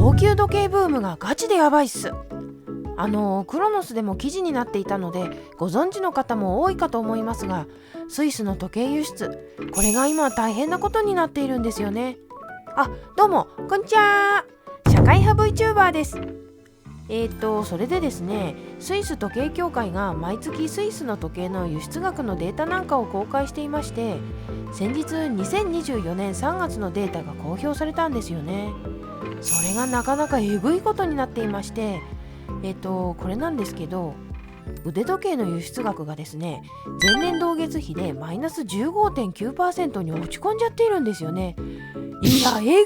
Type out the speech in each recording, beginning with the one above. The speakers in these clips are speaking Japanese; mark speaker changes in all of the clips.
Speaker 1: 高級時計ブームがガチでやばいっす。クロノスでも記事になっていたのでご存知の方も多いかと思いますが、スイスの時計輸出、これが今大変なことになっているんですよね。どうもこんにちは、社会派 VTuber です。それでですね、スイス時計協会が毎月スイスの時計の輸出額のデータなんかを公開していまして、先日2024年3月のデータが公表されたんですよね。それがなかなかえぐいことになっていまして、これなんですけど、腕時計の輸出額がですね、前年同月比でマイナス 15.9% に落ち込んじゃっているんですよね。いや、えぐい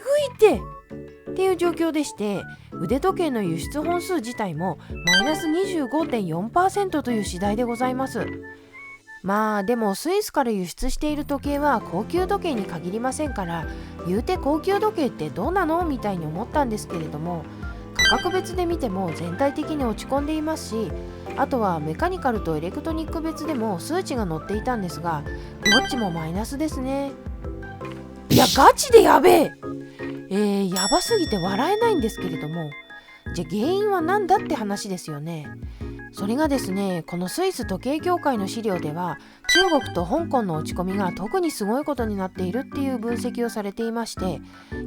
Speaker 1: っていう状況でして、腕時計の輸出本数自体もマイナス 25.4% という次第でございます。でもスイスから輸出している時計は高級時計に限りませんから、言うて高級時計ってどうなのみたいに思ったんですけれども、価格別で見ても全体的に落ち込んでいますし、あとはメカニカルとエレクトニック別でも数値が載っていたんですが、どっちもマイナスですね。いや、ガチでやべえ。やばすぎて笑えないんですけれども、じゃあ原因は何だって話ですよね。それがですね、このスイス時計協会の資料では、中国と香港の落ち込みが特にすごいことになっているっていう分析をされていまして、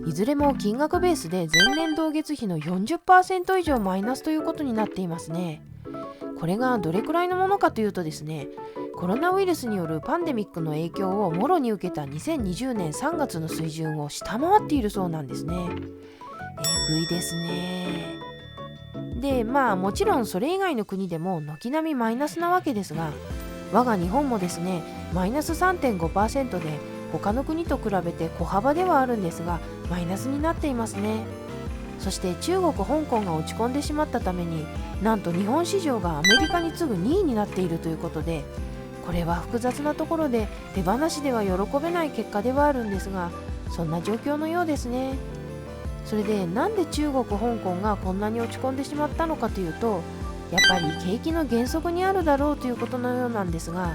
Speaker 1: いずれも金額ベースで前年同月比の 40% 以上マイナスということになっていますね。これがどれくらいのものかというとですね、コロナウイルスによるパンデミックの影響をもろに受けた2020年3月の水準を下回っているそうなんですね。えぐいですね。で、もちろんそれ以外の国でも軒並みマイナスなわけですが、我が日本もですね、マイナス 3.5% で他の国と比べて小幅ではあるんですが、マイナスになっていますね。そして中国、香港が落ち込んでしまったために、なんと日本市場がアメリカに次ぐ2位になっているということで、これは複雑なところで手放しでは喜べない結果ではあるんですが、そんな状況のようですね。それでなんで中国、香港がこんなに落ち込んでしまったのかというと、やっぱり景気の減速にあるだろうということのようなんですが、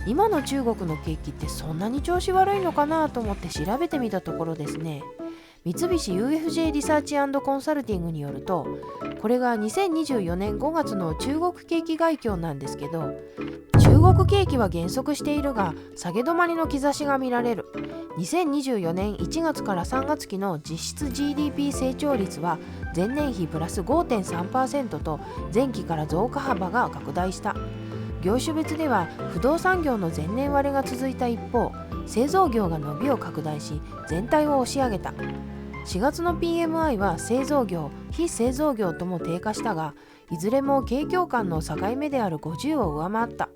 Speaker 1: 今の中国の景気ってそんなに調子悪いのかなと思って調べてみたところですね、三菱 UFJ リサーチ&コンサルティングによると、これが2024年5月の中国景気概況なんですけど、中国景気は減速しているが下げ止まりの兆しが見られる。2024年1月から3月期の実質 GDP 成長率は前年比プラス 5.3% と前期から増加幅が拡大した。業種別では不動産業の前年割れが続いた一方、製造業が伸びを拡大し全体を押し上げた。4月の PMI は製造業、非製造業とも低下したが、いずれも景況感の境目である50を上回った。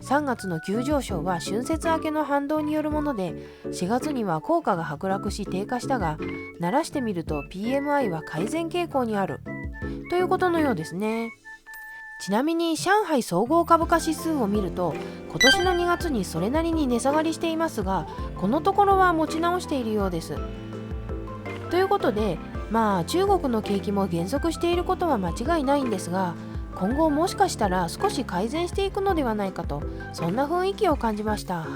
Speaker 1: 3月の急上昇は春節明けの反動によるもので、4月には効果が剥落し低下したが、慣らしてみると PMI は改善傾向にあるということのようですね。ちなみに上海総合株価指数を見ると、今年の2月にそれなりに値下がりしていますが、このところは持ち直しているようです。ということで、中国の景気も減速していることは間違いないんですが、今後もしかしたら少し改善していくのではないかと、そんな雰囲気を感じました。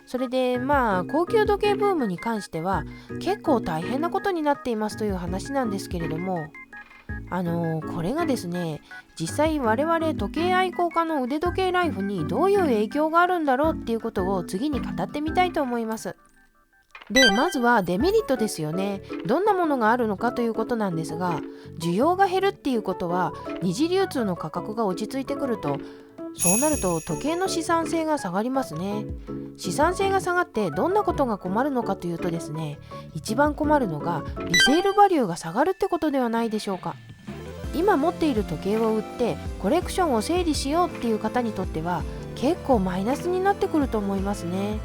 Speaker 1: それで高級時計ブームに関しては結構大変なことになっていますという話なんですけれども、これがですね、実際我々時計愛好家の腕時計ライフにどういう影響があるんだろうっていうことを次に語ってみたいと思います。で、まずはデメリットですよね。どんなものがあるのかということなんですが、需要が減るっていうことは二次流通の価格が落ち着いてくると、そうなると時計の資産性が下がりますね。資産性が下がってどんなことが困るのかというとですね、一番困るのがリセールバリューが下がるってことではないでしょうか。今持っている時計を売ってコレクションを整理しようっていう方にとっては結構マイナスになってくると思いますね。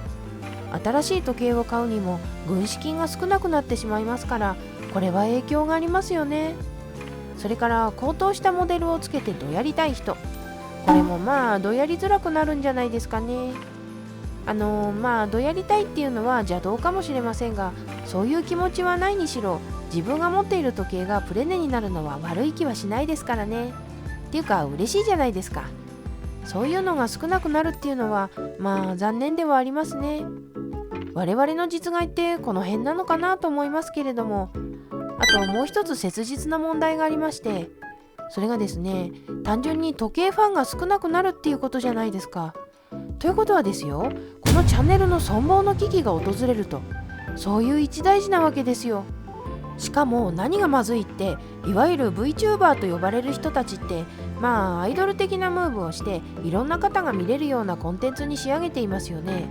Speaker 1: 新しい時計を買うにも軍資金が少なくなってしまいますから、これは影響がありますよね。それから高騰したモデルをつけてどやりたい人、これもどやりづらくなるんじゃないですかね。どやりたいっていうのは邪道かもしれませんが、そういう気持ちはないにしろ、自分が持っている時計がプレネになるのは悪い気はしないですからね。っていうか嬉しいじゃないですか。そういうのが少なくなるっていうのは残念ではありますね。我々の実害ってこの辺なのかなと思いますけれども、あともう一つ切実な問題がありまして、それがですね、単純に時計ファンが少なくなるっていうことじゃないですか。ということはですよ、このチャンネルの存亡の危機が訪れると、そういう一大事なわけですよ。しかも何がまずいって、いわゆる VTuber と呼ばれる人たちって、アイドル的なムーブをしていろんな方が見れるようなコンテンツに仕上げていますよね。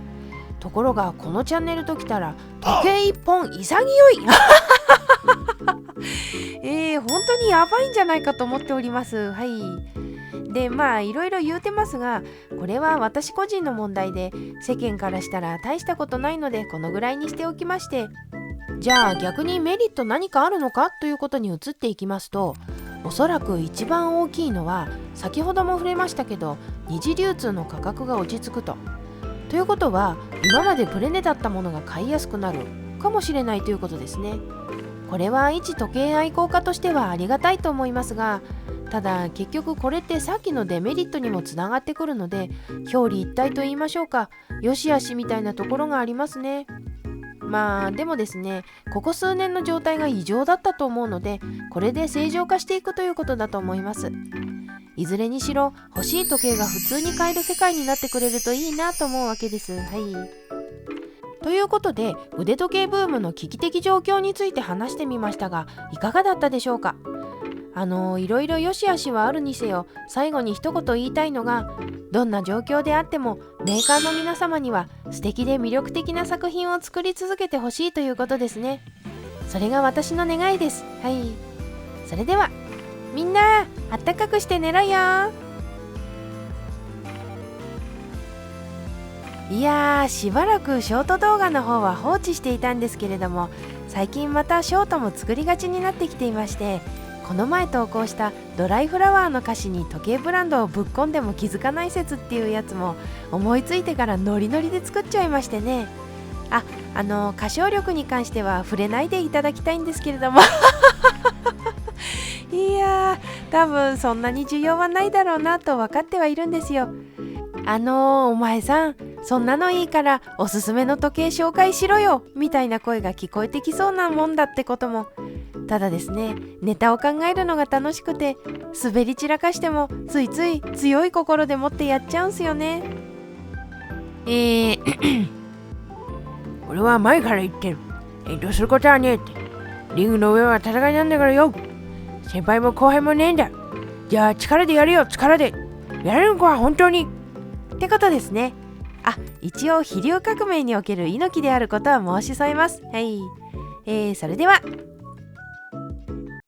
Speaker 1: ところがこのチャンネルときたら時計一本潔い本当にやばいんじゃないかと思っております。はい。でいろいろ言うてますが、これは私個人の問題で、世間からしたら大したことないのでこのぐらいにしておきまして、じゃあ逆にメリット何かあるのかということに移っていきますと、おそらく一番大きいのは、先ほども触れましたけど、二次流通の価格が落ち着くと。ということは、今までプレネだったものが買いやすくなるかもしれないということですね。これは一時計愛好家としてはありがたいと思いますが、ただ結局これってさっきのデメリットにもつながってくるので、表裏一体と言いましょうか、よしあしみたいなところがありますね。でもですね、ここ数年の状態が異常だったと思うので、これで正常化していくということだと思います。いずれにしろ欲しい時計が普通に買える世界になってくれるといいなと思うわけです。はい。ということで、腕時計ブームの危機的状況について話してみましたが、いかがだったでしょうか。いろいろ良し悪しはあるにせよ、最後に一言言いたいのが、どんな状況であってもメーカーの皆様には素敵で魅力的な作品を作り続けてほしいということですね。それが私の願いです。はい。それではみんな、あったかくして寝ろよ。いやー、しばらくショート動画の方は放置していたんですけれども、最近またショートも作りがちになってきていまして、この前投稿したドライフラワーの歌詞に時計ブランドをぶっ込んでも気づかない説っていうやつも思いついてからノリノリで作っちゃいましてね。歌唱力に関しては触れないでいただきたいんですけれどもいやー、多分そんなに需要はないだろうなと分かってはいるんですよ。お前さん、そんなのいいからおすすめの時計紹介しろよみたいな声が聞こえてきそうなもんだってことも。ただですね、ネタを考えるのが楽しくて、滑り散らかしてもついつい強い心でもってやっちゃうんすよね。
Speaker 2: 俺は前から言ってる。することはねえって。リングの上は戦いなんだからよ。先輩も後輩もねえんだ。じゃあ力でやれよ、力で。やれるのか本当に。
Speaker 1: ってことですね。一応飛龍革命における猪木であることは申し添えます。はい。それでは。